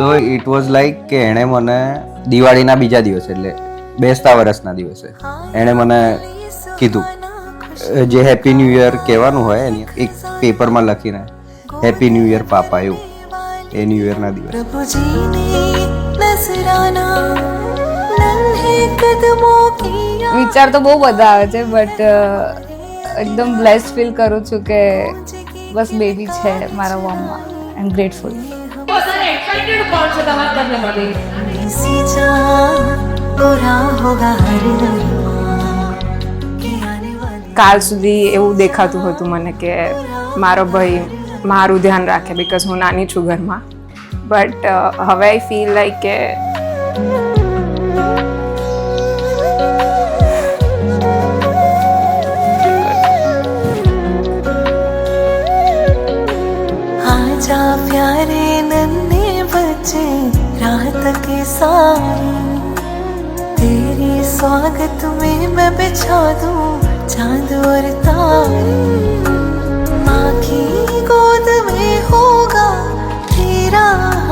So it was like કે એણે મને દિવાળીના બીજા દિવસે એટલે બેસતા વર્ષના દિવસે એણે મને કીધું જે હેપી ન્યૂ યર કહેવાનું હોય એની એક પેપરમાં લખીને હેપી ન્યૂ યર પાપા એવું એ ન્યૂ યરના દિવસે. વિચાર તો બહુ બધા આવે છે બટ એકદમ બ્લેસ્ડ ફીલ કરું છું કે બસ બેબી છે મારા વોર્મમાં. આઈ એમ ગ્રેટફુલ. કાલ સુધી એવું દેખાતું હતું મને કે મારો ભાઈ મારું ધ્યાન રાખે બિકોઝ હું નાની છું ઘરમાં, બટ હવે આઈ ફીલ લાઈક કે आजा प्यारे नन्हे बच्चे रात के साए तेरे स्वागत में मैं बिछा दूं चांद और तारे माँ की गोद में होगा तेरा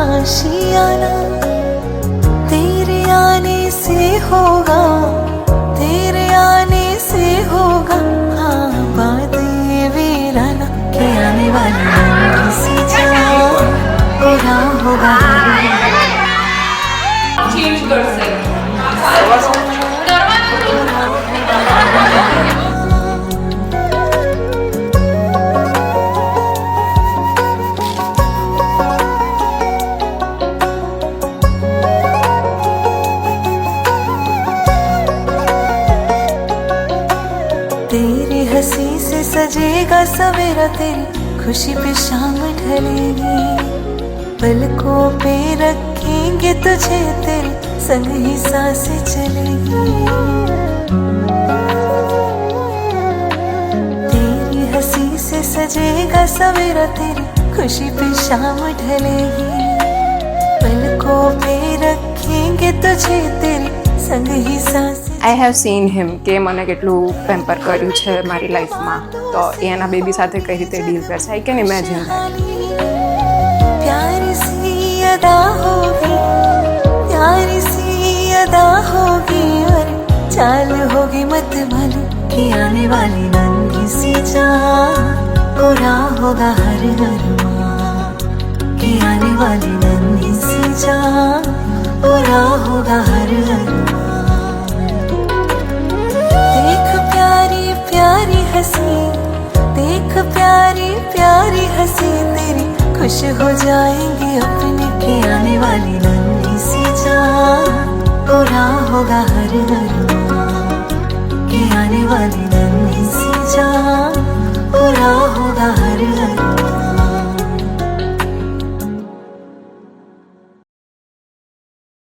आशियाना तेरे आने से होगा तेरे आने से होगा हाँ बात ये वीराना के आने वाली सी जाओ पूरा होगा चेंज कर सकते तेरी हंसी से सजेगा सवेरा तेरी खुशी पे शाम ढलेगी पलकों पे रखेंगे तुझे तेरे संग ही सांसें चलेगी तेरी हंसी से सजेगा सवेरा तेरी खुशी पे शाम ढलेगी पलकों पे रखेंगे तुझे तेरे संग ही सांसें. આઈ હેવ સીન હિમ કે મને કેટલું પેમ્પર કર્યું છે મારી લાઈફમાં, તો એ એના બેબી સાથે કઈ રીતે ડીલ કરશે આઈ કેન ઇમેજિન. प्यारी सी अदा होगी प्यारी सी अदा होगी और चाल होगी मत मालूम कि आने वाली नन्ही सी जान पूरा होगा हर अरमान कि आने वाली नन्ही सी जान पूरा होगा हर अरमान. देख प्यारी प्यारी हंसी देख प्यारी प्यारी हंसी तेरी खुश हो जाएंगे अपने के आने वाली नन्ही सी जान पूरा होगा हर अरमान कि आने वाली नन्ही सी जान पूरा होगा हर अरमान.